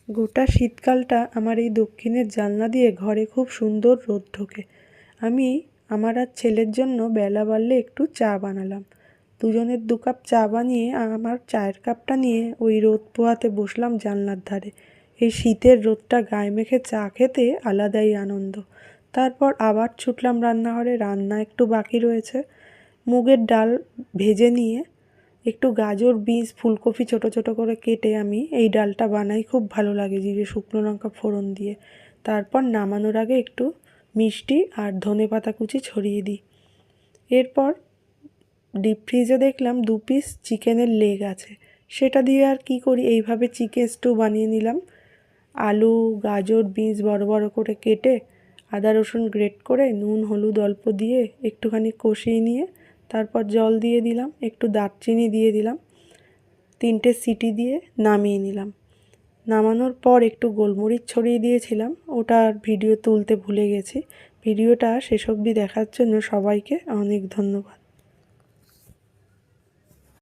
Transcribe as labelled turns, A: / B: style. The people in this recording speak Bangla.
A: গোটা শীতকালটা আমার এই দক্ষিণের জানলা দিয়ে ঘরে খুব সুন্দর রোদ ঢোকে। আমি আমার আর ছেলের জন্য বেলা বাড়লে একটু চা বানালাম। দুজনের 2 কাপ চা বানিয়ে আমার চায়ের কাপটা নিয়ে ওই রোদ পোহাতে বসলাম জানলার ধারে। এই শীতের রোদটা গায়ে মেখে চা খেতে আলাদাই আনন্দ। তারপর আবার ছুটলাম রান্নাঘরে, রান্না একটু বাকি রয়েছে। মুগের ডাল ভেজে নিয়ে একটু গাজর, বিনস, ফুলকপি ছোটো ছোটো করে কেটে আমি এই ডালটা বানাই, খুব ভালো লাগে জিরে শুকনো লঙ্কা ফোড়ন দিয়ে। তারপর নামানোর আগে একটু মিষ্টি আর ধনেপাতা কুচি ছড়িয়ে দিই। এরপর ডিপ ফ্রিজে দেখলাম 2 পিস চিকেনের লেগ আছে, সেটা দিয়ে আর কি করি, এইভাবে চিকেন স্টু বানিয়ে নিলাম। আলু, গাজর, বিনস বড় বড় করে কেটে আদা রসুন গ্রেট করে নুন হলুদ অল্প দিয়ে একটুখানি কষিয়ে নিয়ে তারপর জল দিয়ে দিলাম, একটু দারচিনি দিয়ে দিলাম, 3টে সিটি দিয়ে নামিয়ে নিলাম। নামানোর পর একটু গোলমরিচ ছড়িয়ে দিয়েছিলাম, ওটা আর ভিডিও তুলতে ভুলে গেছি। ভিডিওটা শেষ অবধি দেখার জন্য সবাইকে অনেক ধন্যবাদ।